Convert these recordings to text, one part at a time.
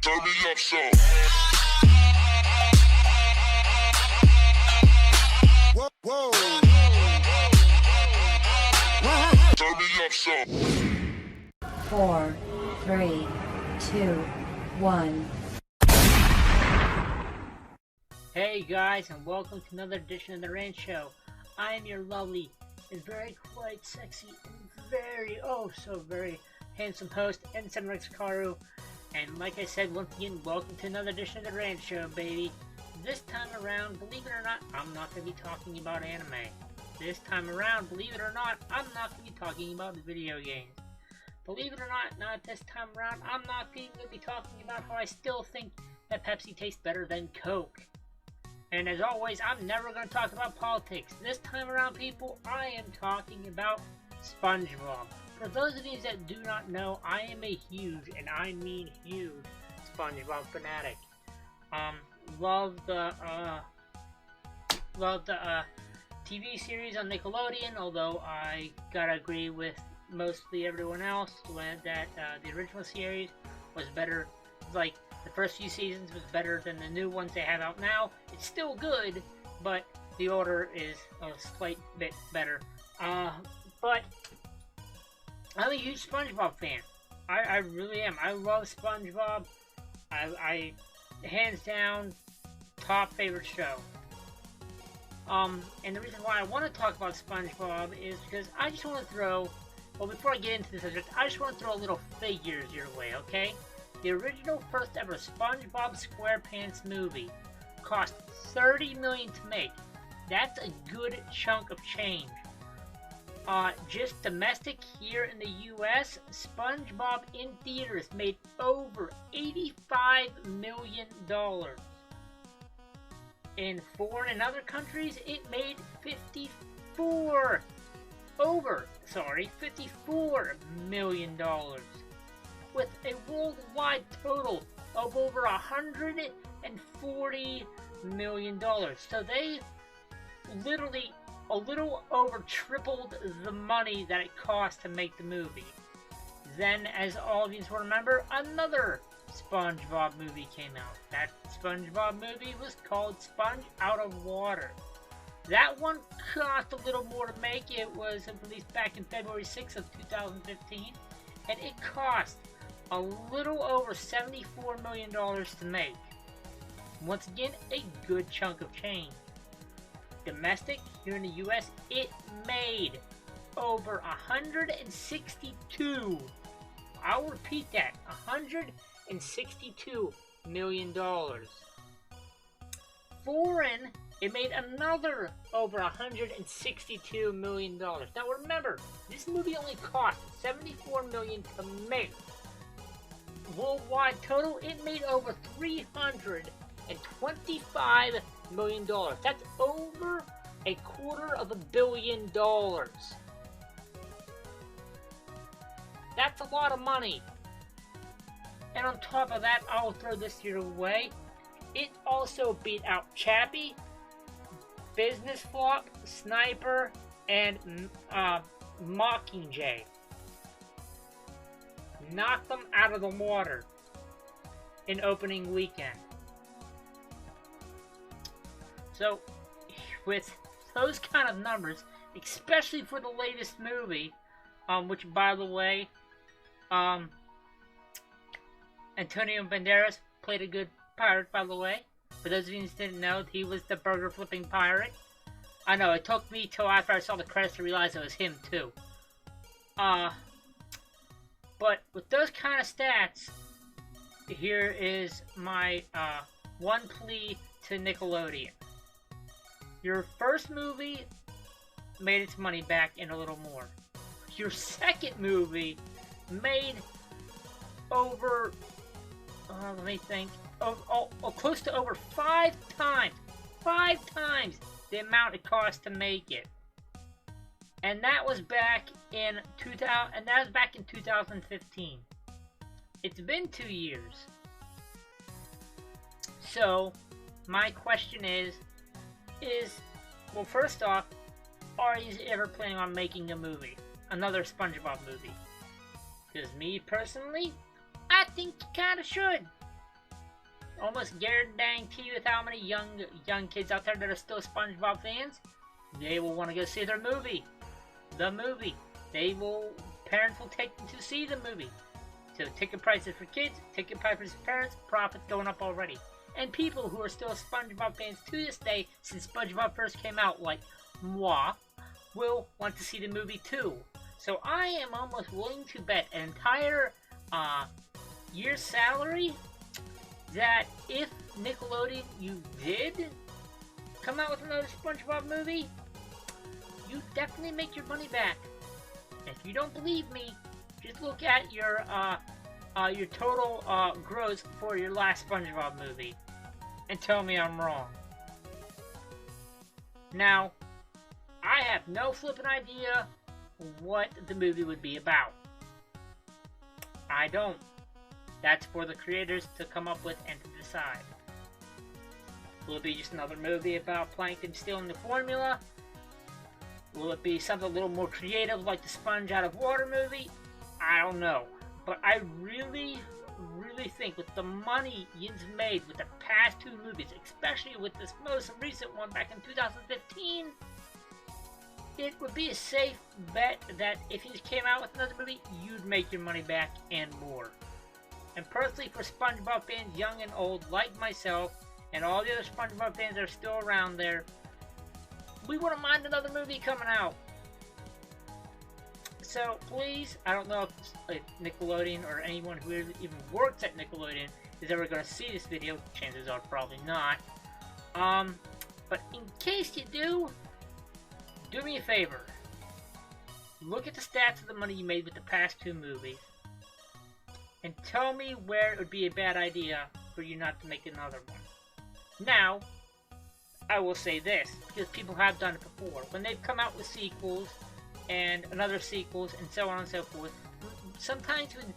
Turn me up some. Whoa, whoa. Turn me up some. 4, 3, 2, 1. Hey guys, and welcome to another edition of the Rant Show. I am your lovely and very quite sexy and very, oh so very handsome host, Ensign Rex Karu. And like I said, once again, welcome to another edition of the Rant Show, baby. This time around, believe it or not, I'm not going to be talking about anime. This time around, believe it or not, I'm not going to be talking about video games. Believe it or not this time around, I'm not going to be talking about how I still think that Pepsi tastes better than Coke. And as always, I'm never going to talk about politics. This time around, people, I am talking about Spongebob. For those of you that do not know, I am a huge, and I mean huge, Spongebob fanatic. Love the TV series on Nickelodeon, although I gotta agree with mostly everyone else that the original series was better. Like, the first few seasons was better than the new ones they have out now. It's still good, but the order is a slight bit better. But I'm a huge SpongeBob fan. I really am. I love SpongeBob. I hands down, top favorite show. And the reason why I want to talk about SpongeBob is because I just want to throw, well, before I get into the subject, I just want to throw a little figures your way, okay? The original first ever SpongeBob SquarePants movie cost $30 million to make. That's a good chunk of change. Just domestic here in the US, SpongeBob in theaters made over $85 million. In foreign and other countries, it made $54 million, with a worldwide total of over $140 million. So they literally a little over tripled the money that it cost to make the movie. Then, as all of you will remember, another SpongeBob movie came out. That SpongeBob movie was called Sponge Out of Water. That one cost a little more to make. It was released back in February 6th of 2015, and it cost a little over $74 million to make. Once again, a good chunk of change. Domestic, here in the US, it made over $162. I'll repeat that, $162 million. Foreign, it made another over $162 million. Now remember, this movie only cost $74 million to make. Worldwide total, it made over $325 million. That's over $250 million. That's a lot of money. And on top of that, I'll throw this your way. It also beat out Chappie, Business Flop, Sniper, and Mockingjay. Knocked them out of the water in opening weekend. So, with those kind of numbers, especially for the latest movie, which, by the way, Antonio Banderas played a good pirate, by the way. For those of you who didn't know, he was the burger flipping pirate. I know, it took me till after I saw the credits to realize it was him, too. But with those kind of stats, here is my one plea to Nickelodeon. Your first movie made its money back and a little more. Your second movie made over, let me think, close to over 5 times the amount it cost to make it. And that was back in 2015. It's been 2 years. So, my question is, well, first off, are you ever planning on making a movie? Another SpongeBob movie? Because me, personally, I think you kinda should. almost guarantee with how many young kids out there that are still Spongebob fans, they will want to go see their movie. The movie. Parents will take them to see the movie. So ticket prices for kids, ticket prices for parents, profits going up already. And people who are still Spongebob fans to this day, since SpongeBob first came out, like moi, will want to see the movie too. So I am almost willing to bet an entire year's salary that if Nickelodeon, you did come out with another SpongeBob movie, you definitely make your money back. If you don't believe me, just look at your total gross for your last SpongeBob movie and tell me I'm wrong. Now, I have no flippin' idea what the movie would be about. I don't. That's for the creators to come up with and to decide. Will it be just another movie about Plankton stealing the formula? Will it be something a little more creative like the Sponge Out of Water movie? I don't know. But I really think with the money Yin's made with the past two movies, especially with this most recent one back in 2015, it would be a safe bet that if he came out with another movie, you'd make your money back and more. And personally, for SpongeBob fans, young and old, like myself, and all the other SpongeBob fans that are still around there, we wouldn't mind another movie coming out. So please, I don't know if Nickelodeon or anyone who even works at Nickelodeon is ever going to see this video. Chances are probably not. But in case you do me a favor. Look at the stats of the money you made with the past two movies, and tell me where it would be a bad idea for you not to make another one. Now, I will say this, because people have done it before. When they've come out with sequels, and another sequels, and so on and so forth, sometimes when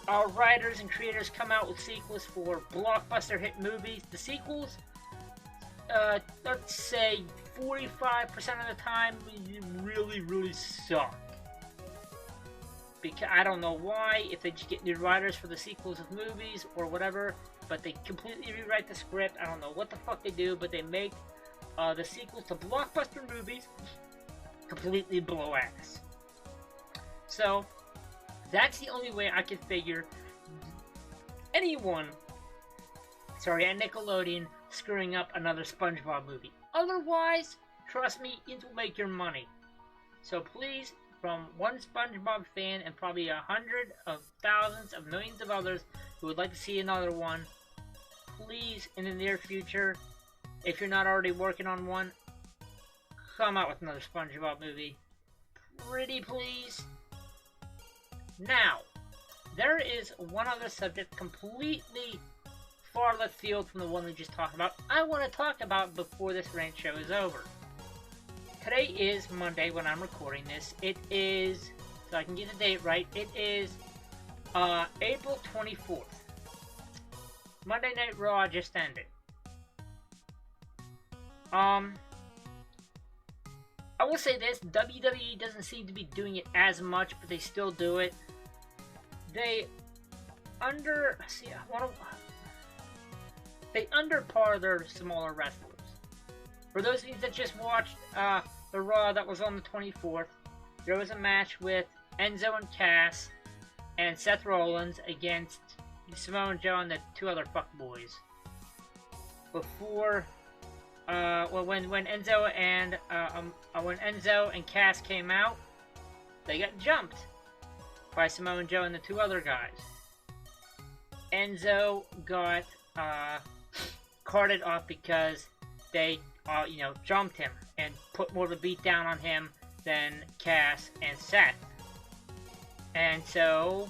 our writers and creators come out with sequels for blockbuster hit movies, the sequels, let's say 45% of the time, really suck. Because I don't know why, if they just get new writers for the sequels of movies or whatever, but they completely rewrite the script. I don't know what the fuck they do, but they make the sequels to blockbuster movies completely blow ass. So that's the only way I can figure anyone, at Nickelodeon screwing up another SpongeBob movie. Otherwise, trust me, it will make your money. So please, from one SpongeBob fan and probably 100 of thousands of millions of others who would like to see another one, please, in the near future, if you're not already working on one, come out with another SpongeBob movie. Pretty please. Now, there is one other subject completely far left field from the one we just talked about I want to talk about before this rant show is over. Today is Monday when I'm recording this. It is, so I can get the date right, it is April 24th. Monday Night Raw just ended. I will say this, WWE doesn't seem to be doing it as much, but they still do it. They underpar their smaller wrestlers. For those of you that just watched the Raw that was on the 24th, there was a match with Enzo and Cass and Seth Rollins against Samoa Joe and the two other fuckboys. Before, when Enzo and Cass came out, they got jumped by Samoa Joe and the two other guys. Enzo got carted off because they, jumped him and put more of a beat down on him than Cass and Seth. And so,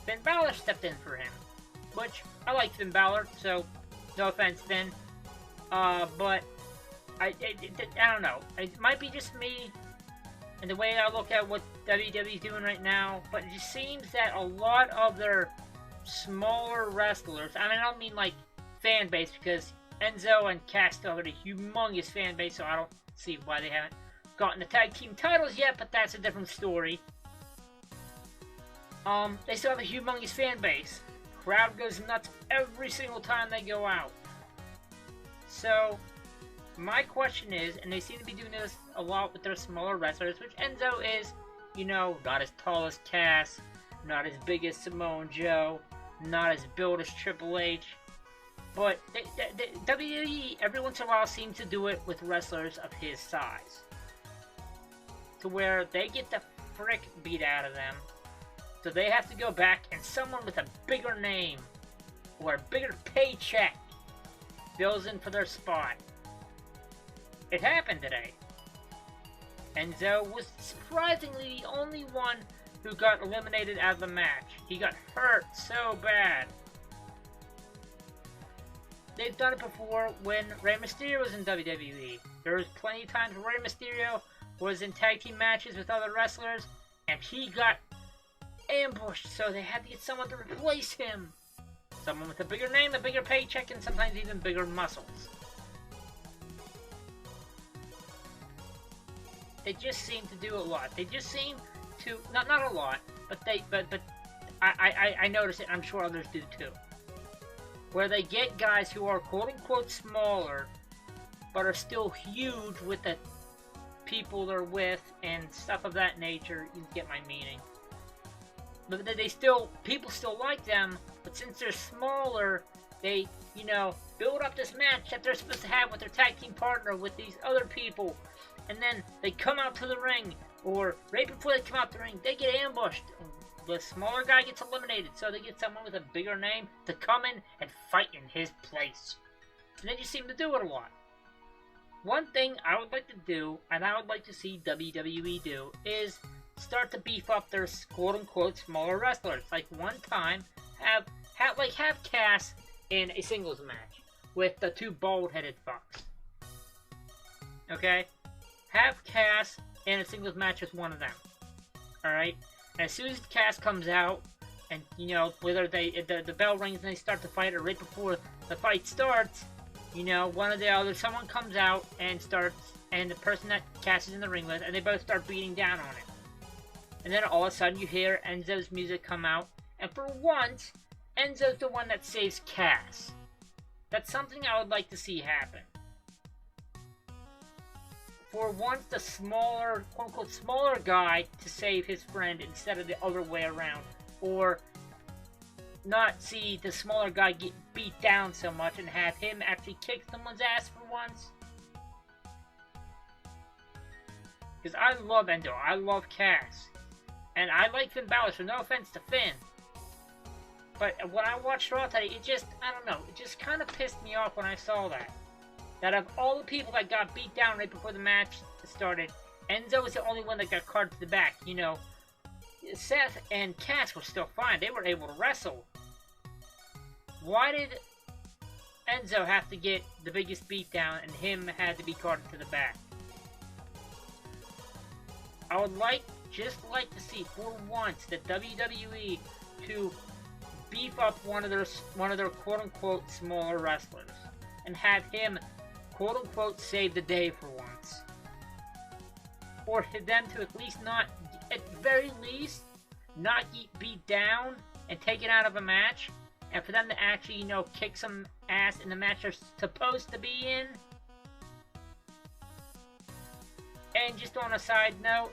Finn Balor stepped in for him, which I like Finn Balor, so no offense, Finn. But I don't know. It might be just me and the way I look at what WWE's doing right now, but it just seems that a lot of their smaller wrestlers, I don't mean like fan base, because Enzo and Cass still have a humongous fan base, so I don't see why they haven't gotten the tag team titles yet, but that's a different story. They still have a humongous fan base crowd goes nuts every single time they go out. So, my question is, and they seem to be doing this a lot with their smaller wrestlers, which Enzo is, you know, not as tall as Cass, not as big as Samoa Joe, not as built as Triple H, but WWE every once in a while seems to do it with wrestlers of his size, to where they get the frick beat out of them, so they have to go back and someone with a bigger name or a bigger paycheck fills in for their spot. It happened today. Enzo was surprisingly the only one who got eliminated out of the match. He got hurt so bad. They've done it before when Rey Mysterio was in WWE. There was plenty of times where Rey Mysterio was in tag team matches with other wrestlers and he got ambushed, so they had to get someone to replace him. Someone with a bigger name, a bigger paycheck, and sometimes even bigger muscles. They just seem to do a lot. They just seem to, not a lot, but I notice it, and I'm sure others do too. Where they get guys who are quote-unquote smaller, but are still huge with the people they're with, and stuff of that nature. You get my meaning. But people still like them, but since they're smaller, they, you know, build up this match that they're supposed to have with their tag team partner with these other people, and then they come out to the ring, or right before they come out the ring, they get ambushed. The smaller guy gets eliminated, so they get someone with a bigger name to come in and fight in his place. And they just seem to do it a lot. One thing I would like to do, and I would like to see WWE do, is start to beef up their quote-unquote smaller wrestlers. Like one time, have Cass in a singles match with the two bald-headed fucks. Okay? Have Cass in a singles match with one of them. Alright? As soon as Cass comes out, and, you know, whether the bell rings and they start the fight, or right before the fight starts, you know, one or the other, someone comes out and and the person that Cass is in the ring with, and they both start beating down on it. And then all of a sudden you hear Enzo's music come out, and for once, Enzo's the one that saves Cass. That's something I would like to see happen. For once, the smaller, quote-unquote, smaller guy to save his friend instead of the other way around. Or not see the smaller guy get beat down so much and have him actually kick someone's ass for once. Because I love Enzo, I love Cass. And I like Finn Balor, so no offense to Finn. But when I watched Raw today, it just, I don't know, it just kind of pissed me off when I saw that. That of all the people that got beat down right before the match started, Enzo was the only one that got carted to the back. You know, Seth and Cass were still fine. They were able to wrestle. Why did Enzo have to get the biggest beatdown and him had to be carted to the back? I would just like to see for once the WWE to beef up one of their quote-unquote smaller wrestlers and have him quote-unquote save the day for once. Or for them to at the very least, not get beat down and taken out of a match, and for them to actually, you know, kick some ass in the match they're supposed to be in. And just on a side note,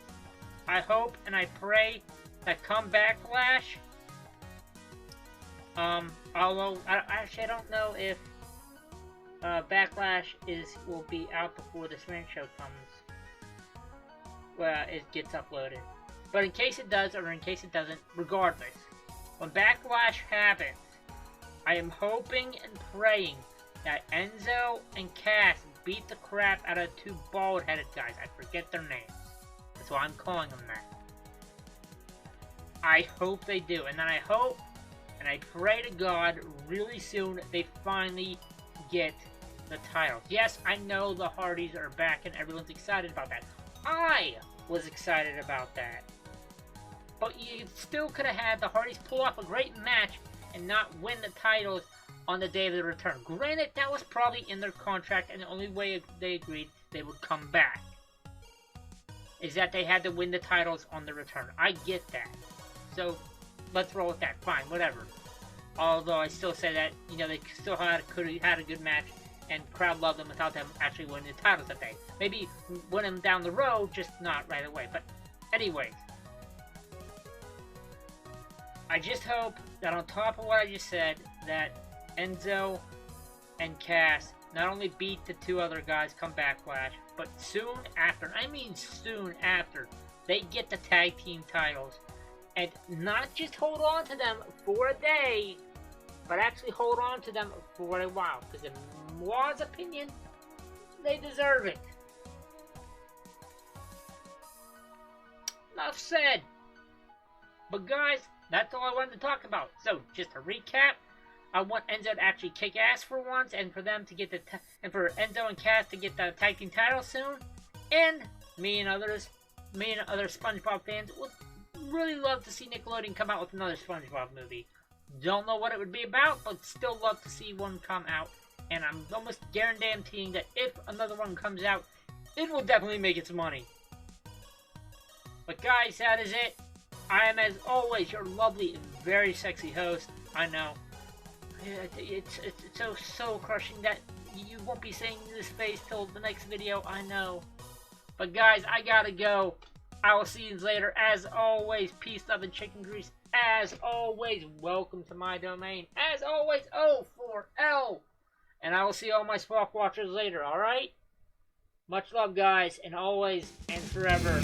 I hope and I pray that come Backlash, although I don't know if Backlash will be out before this Rant show comes. Well, it gets uploaded. But in case it does, or in case it doesn't, regardless, when Backlash happens, I am hoping and praying that Enzo and Cass beat the crap out of two bald-headed guys. I forget their names. That's why I'm calling them that. I hope they do. And then I hope and I pray to God really soon they finally get the title. Yes, I know the Hardys are back and everyone's excited about that. I was excited about that. But you still could have had the Hardys pull off a great match and not win the titles on the day of the return. Granted, that was probably in their contract, and the only way they agreed they would come back is that they had to win the titles on the return. I get that. So, let's roll with that. Fine, whatever. Although I still say that, you know, they still had a good match, and crowd loved them without them actually winning the titles that day. Maybe win them down the road, just not right away. But anyways, I just hope that on top of what I just said, that Enzo and Cass not only beat the two other guys come Backlash, but soon after, I mean soon after, they get the tag team titles. And not just hold on to them for a day, but actually hold on to them for a while. Because in Law's opinion, they deserve it. Enough said. But guys, that's all I wanted to talk about. So, just to recap, I want Enzo to actually kick ass for once, and for them to get and for Enzo and Cass to get the tag team title soon. And me and other SpongeBob fans would really love to see Nickelodeon come out with another SpongeBob movie. Don't know what it would be about, but still love to see one come out. And I'm almost guaranteeing that if another one comes out, it will definitely make its money. But guys, that is it. I am, as always, your lovely and very sexy host. I know. It's so crushing that you won't be seeing this face till the next video. I know. But guys, I gotta go. I will see you later. As always, peace, love, and chicken grease. As always, welcome to my domain. As always, O4L. And I will see all my Spock watchers later, alright? Much love, guys, and always and forever.